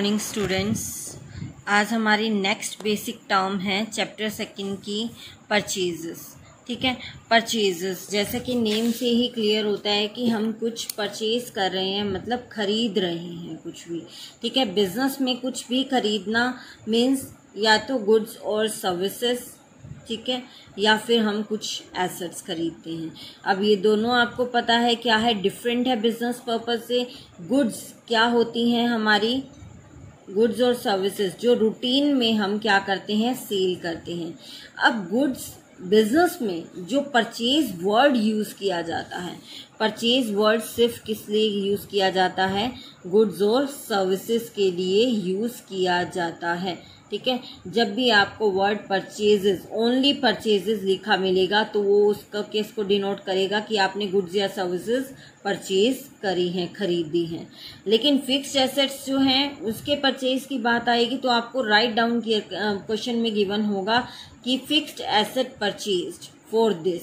Morning students. आज हमारी next basic term है चैप्टर सेकंड की परचेजेस। ठीक है, परचेजेस जैसे कि नेम से ही क्लियर होता है कि हम कुछ परचेज कर रहे हैं, मतलब खरीद रहे हैं कुछ भी। ठीक है, बिजनेस में कुछ भी खरीदना मीन्स या तो गुड्स और सर्विसेज, ठीक है, या फिर हम कुछ एसेट्स खरीदते हैं। अब ये दोनों आपको पता है क्या है, डिफरेंट है बिजनेस पर्पज से। गुड्स क्या होती हैं हमारी, गुड्स और सर्विसेज जो रूटीन में हम क्या करते हैं, सेल करते हैं। अब गुड्स बिजनेस में जो परचेज वर्ड यूज किया जाता है, परचेज वर्ड सिर्फ किस लिए यूज किया जाता है, गुड्स और सर्विसेज के लिए यूज किया जाता है। ठीक है, जब भी आपको वर्ड परचेजेस, ओनली परचेजेस लिखा मिलेगा तो वो उसका केस को डिनोट करेगा कि आपने गुड्स या सर्विसेज परचेज करी हैं, खरीदी हैं। लेकिन फिक्स्ड एसेट्स जो हैं उसके परचेज की बात आएगी तो आपको राइट डाउन किया क्वेश्चन में गिवन होगा कि fixed asset purchased for this.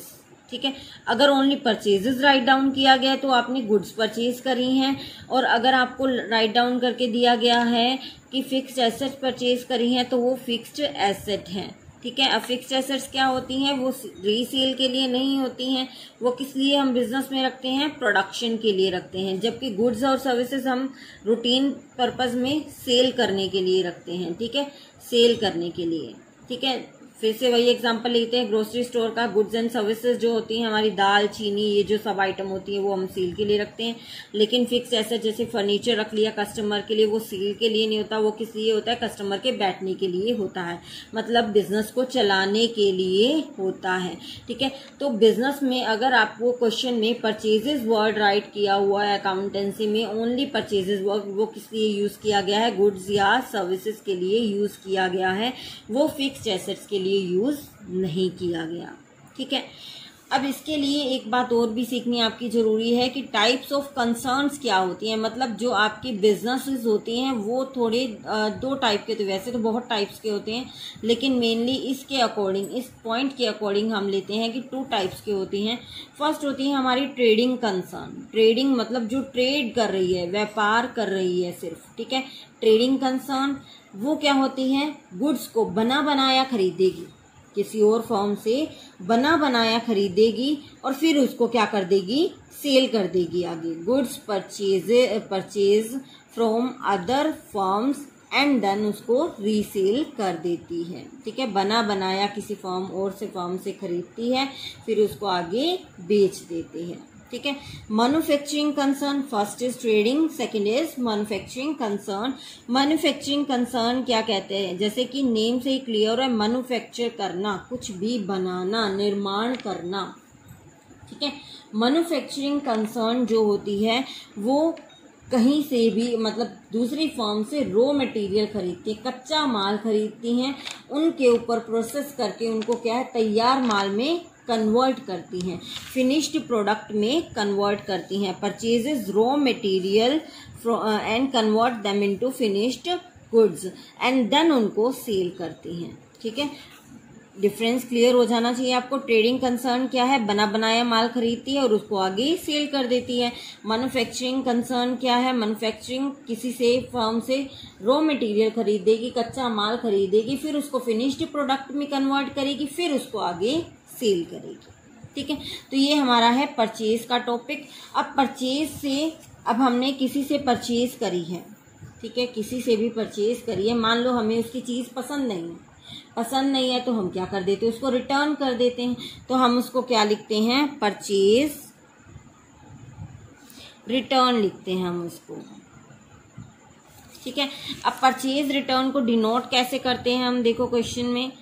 ठीक है, अगर ओनली परचेजेस राइट डाउन किया गया तो आपने गुड्स परचेज करी हैं, और अगर आपको राइट डाउन करके दिया गया है कि फिक्स्ड एसेट परचेज करी हैं तो वो फिक्स्ड एसेट हैं। ठीक है, अब फिक्स्ड एसेट्स क्या होती हैं, वो रीसेल के लिए नहीं होती हैं, वो किस लिए हम बिजनेस में रखते हैं, प्रोडक्शन के लिए रखते हैं। जबकि गुड्स और सर्विसेज हम रूटीन पर्पज में सेल करने के लिए रखते हैं। ठीक है, सेल करने के लिए। ठीक है, फिर से वही एग्जांपल लेते हैं ग्रोसरी स्टोर का। गुड्स एंड सर्विसेज जो होती हैं हमारी दाल, चीनी, ये जो सब आइटम होती है वो हम सेल के लिए रखते हैं। लेकिन फिक्स एसेट जैसे फर्नीचर रख लिया कस्टमर के लिए, वो सेल के लिए नहीं होता, वो किस लिए होता है, कस्टमर के बैठने के लिए होता है, मतलब बिजनेस को चलाने के लिए होता है। ठीक है, तो बिजनेस में अगर आपको क्वेश्चन में परचेजेस वर्ड राइट किया हुआ है अकाउंटेंसी में, ओनली परचेजेस वर्ड, वो किस लिए यूज किया गया है, गुड्स या सर्विसेज के लिए यूज किया गया है, वो फिक्स्ड एसेट्स के लिए यूज नहीं किया गया। ठीक है, अब इसके लिए एक बात और भी सीखनी आपकी जरूरी है कि टाइप्स ऑफ कंसर्न्स क्या होती हैं। मतलब जो आपकी बिजनेसेस होती हैं वो थोड़े दो टाइप के, तो वैसे तो बहुत टाइप्स के होते हैं, लेकिन मेनली इसके अकॉर्डिंग, इस पॉइंट के अकॉर्डिंग हम लेते हैं कि 2 टाइप्स की होती हैं। फर्स्ट होती है हमारी ट्रेडिंग कंसर्न। ट्रेडिंग मतलब जो ट्रेड कर रही है, व्यापार कर रही है सिर्फ। ठीक है, ट्रेडिंग कंसर्न वो क्या होती है, गुड्स को बना बनाया खरीदेगी, किसी और फॉर्म से बना बनाया खरीदेगी और फिर उसको क्या कर देगी, सेल कर देगी आगे। Goods purchase from other firms and then उसको रीसेल कर देती है। ठीक है, बना बनाया किसी फॉर्म और से फॉर्म से खरीदती है, फिर उसको आगे बेच देते हैं। ठीक है, manufacturing concern, first is trading, second is manufacturing concern. Manufacturing concern क्या कहते हैं, जैसे कि नेम से ही क्लियर है, मैन्युफैक्चर करना, कुछ भी बनाना, निर्माण करना। ठीक है, मैन्युफैक्चरिंग कंसर्न जो होती है वो कहीं से भी, मतलब दूसरी फॉर्म से रॉ मटेरियल खरीदती है, कच्चा माल खरीदती हैं, उनके ऊपर प्रोसेस करके उनको क्या है, तैयार माल में कन्वर्ट करती हैं, फिनिश्ड प्रोडक्ट में कन्वर्ट करती हैं। Purchases raw material and convert them into finished goods and then उनको सेल करती हैं। ठीक है, डिफरेंस क्लियर हो जाना चाहिए आपको। ट्रेडिंग कंसर्न क्या है, बना बनाया माल खरीदती है और उसको आगे सेल कर देती है। मैन्युफैक्चरिंग कंसर्न क्या है, मैन्युफैक्चरिंग किसी से फर्म से रॉ मटेरियल खरीदेगी, कच्चा माल खरीदेगी, फिर उसको फिनिश्ड प्रोडक्ट में कन्वर्ट करेगी, फिर उसको आगे सेल करेगी। ठीक है, तो ये हमारा है परचेज का टॉपिक। अब परचेज से, अब हमने किसी से परचेज करी है, ठीक है, किसी से भी परचेज करी है, मान लो हमें उसकी चीज पसंद नहीं है तो हम क्या कर देते हैं, उसको रिटर्न कर देते हैं। तो हम उसको क्या लिखते हैं, परचेज रिटर्न लिखते हैं हम उसको। ठीक है, अब परचेज रिटर्न को डिनोट कैसे करते हैं हम, देखो क्वेश्चन में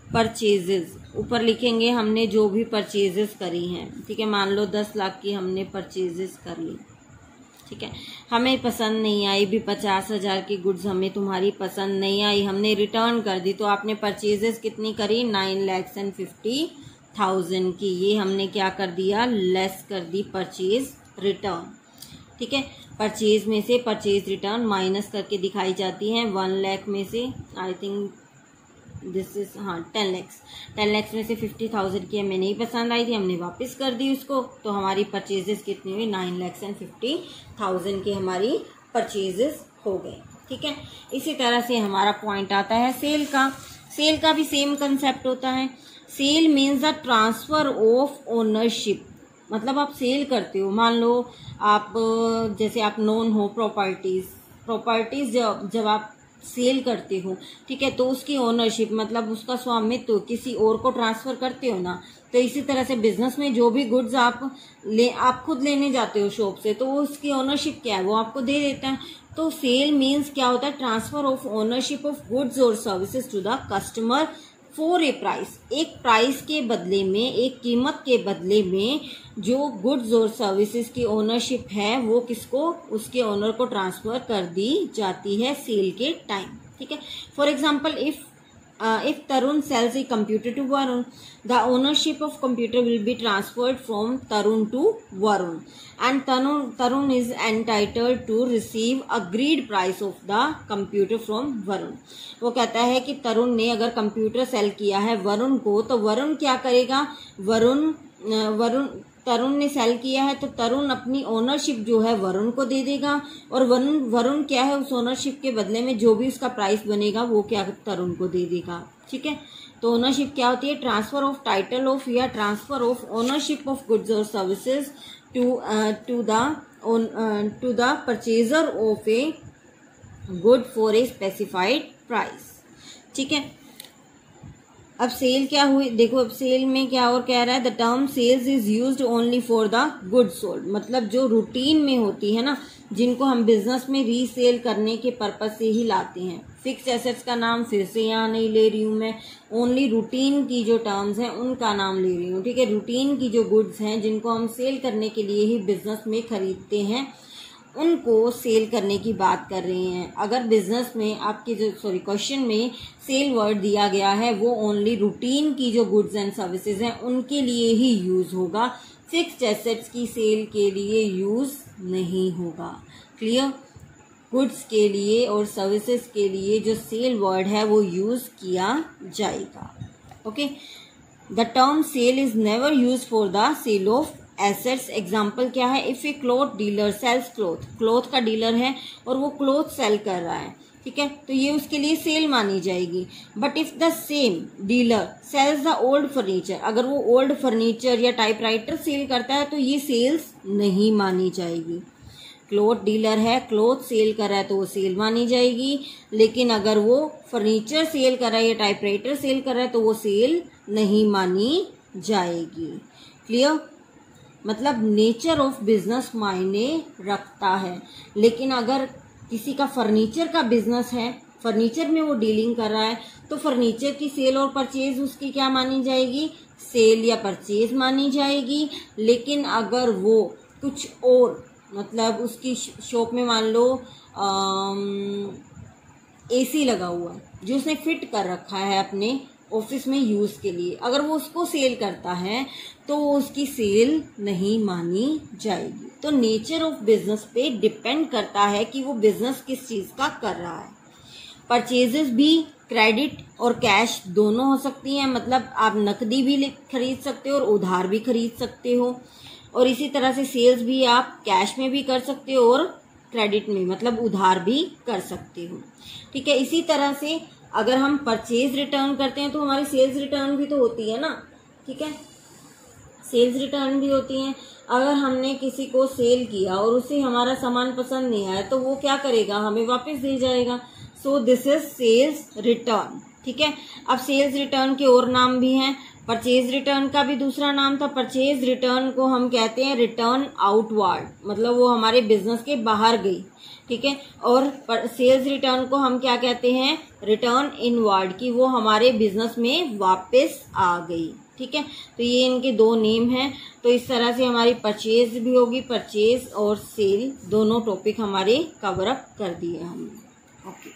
परचेजेस ऊपर लिखेंगे हमने जो भी परचेजेस करी हैं। ठीक है, मान लो 10 लाख की हमने परचेजेस कर ली। ठीक है, हमें पसंद नहीं आई भी, 50,000 की गुड्स हमें तुम्हारी पसंद नहीं आई, हमने रिटर्न कर दी। तो आपने परचेजेस कितनी करी, 9,50,000 की, ये हमने क्या कर दिया, लेस कर दी परचेज रिटर्न। ठीक है, परचेज में से परचेज रिटर्न माइनस करके दिखाई जाती है। 1 लाख में से I think this is 10 lakh में से 50,000 की हमें नहीं पसंद आई थी, हमने वापस कर दी उसको, तो हमारी परचेजेस कितनी हुई, 9,50,000 की हमारी परचेजेस हो गए। ठीक है। इसी तरह से हमारा पॉइंट आता है सेल का। सेल का भी सेम कंसेप्ट होता है। Sale means the transfer of ownership, मतलब आप सेल करते हो। मान लो आप जैसे आप नोन हो प्रॉपर्टीज जब आप सेल करते हो, ठीक है, तो उसकी ओनरशिप मतलब उसका स्वामित्व तो किसी और को ट्रांसफर करते हो ना। तो इसी तरह से बिजनेस में जो भी गुड्स आप खुद लेने जाते हो शॉप से, तो उसकी ओनरशिप क्या है, वो आपको दे देता है। तो सेल मीन्स क्या होता है, transfer of ownership of goods और services to the customer for a price. एक प्राइस के बदले में, एक कीमत के बदले में जो गुड्स और सर्विसेज की ओनरशिप है वो किसको, उसके ओनर को ट्रांसफर कर दी जाती है सेल के टाइम, ठीक है। For example if Tarun sells a computer to Varun, the ownership of computer will be transferred from Tarun to Varun, and Tarun is entitled to receive agreed price of the computer from Varun. वो कहता है कि तरुण ने अगर computer cell किया है वरुण को, तो वरुण क्या करेगा, तरुण ने सेल किया है तो तरुण अपनी ओनरशिप जो है वरुण को दे देगा, और वरुण क्या है, उस ओनरशिप के बदले में जो भी उसका प्राइस बनेगा वो क्या तरुण को दे देगा, ठीक है। तो ओनरशिप क्या होती है, ट्रांसफर ऑफ टाइटल ऑफ या transfer of ownership of goods और services to the purchaser of a good for a specified price, ठीक है। अब सेल क्या हुई, देखो अब सेल में क्या और कह रहा है, the term sales is used only for the goods sold, मतलब जो रूटीन में होती है ना, जिनको हम बिजनेस में रीसेल करने के पर्पज से ही लाते हैं। फिक्स एसेट्स का नाम फिर से यहाँ नहीं ले रही हूँ मैं, ओनली रूटीन की जो टर्म्स हैं उनका नाम ले रही हूँ, ठीक है। रूटीन की जो गुड्स हैं जिनको हम सेल करने के लिए ही बिजनेस में खरीदते हैं, उनको सेल करने की बात कर रहे हैं। अगर बिजनेस में आपके जो क्वेश्चन में सेल वर्ड दिया गया है वो ओनली रूटीन की जो गुड्स एंड सर्विसेज हैं उनके लिए ही यूज होगा, फिक्स्ड एसेट्स की सेल के लिए यूज नहीं होगा। क्लियर, गुड्स के लिए और सर्विसेज के लिए जो सेल वर्ड है वो यूज किया जाएगा। Okay, the term sale is never use for the sale of assets. Example क्या है, if a cloth dealer sales cloth, cloth का डीलर है और वो क्लॉथ सेल कर रहा है, ठीक है, तो ये उसके लिए सेल मानी जाएगी। But if the same dealer sales the old furniture, अगर वो ओल्ड फर्नीचर या टाइपराइटर सेल करता है तो ये सेल्स नहीं मानी जाएगी। क्लॉथ डीलर है, क्लॉथ सेल कर रहा है तो वो सेल मानी जाएगी, लेकिन अगर वो फर्नीचर सेल कर रहा है या टाइपराइटर सेल कर रहा है तो वो सेल नहीं मानी जाएगी। क्लियर, मतलब नेचर ऑफ बिजनेस मायने रखता है। लेकिन अगर किसी का फर्नीचर का बिजनेस है, फर्नीचर में वो डीलिंग कर रहा है, तो फर्नीचर की सेल और परचेज उसकी क्या मानी जाएगी, सेल या परचेज मानी जाएगी। लेकिन अगर वो कुछ और, मतलब उसकी शॉप में मान लो एसी लगा हुआ है जो उसने फिट कर रखा है अपने ऑफिस में यूज के लिए, अगर वो उसको सेल करता है तो उसकी सेल नहीं मानी जाएगी। तो नेचर ऑफ बिजनेस पे डिपेंड करता है कि वो बिजनेस किस चीज का कर रहा है। परचेजेस भी क्रेडिट और कैश दोनों हो सकती हैं, मतलब आप नकदी भी खरीद सकते हो और उधार भी खरीद सकते हो, और इसी तरह से सेल्स भी आप कैश में भी कर सकते हो और क्रेडिट में, मतलब उधार भी कर सकते हो, ठीक है। इसी तरह से अगर हम परचेज रिटर्न करते हैं तो हमारी सेल्स रिटर्न भी तो होती है ना, ठीक है, सेल्स रिटर्न भी होती हैं। अगर हमने किसी को सेल किया और उसे हमारा सामान पसंद नहीं आया तो वो क्या करेगा, हमें वापस दे जाएगा। So this is sales return, ठीक है। अब सेल्स रिटर्न के और नाम भी हैं, परचेज रिटर्न का भी दूसरा नाम था। परचेज रिटर्न को हम कहते हैं रिटर्न आउटवर्ड, मतलब वो हमारे बिजनेस के बाहर गई, ठीक है। और सेल्स रिटर्न को हम क्या कहते हैं, रिटर्न इनवर्ड, की वो हमारे बिजनेस में वापस आ गई, ठीक है। तो ये इनके दो नेम हैं। तो इस तरह से हमारी परचेज भी होगी, परचेज और सेल दोनों टॉपिक हमारे कवर अप कर दिए हमने। ओके।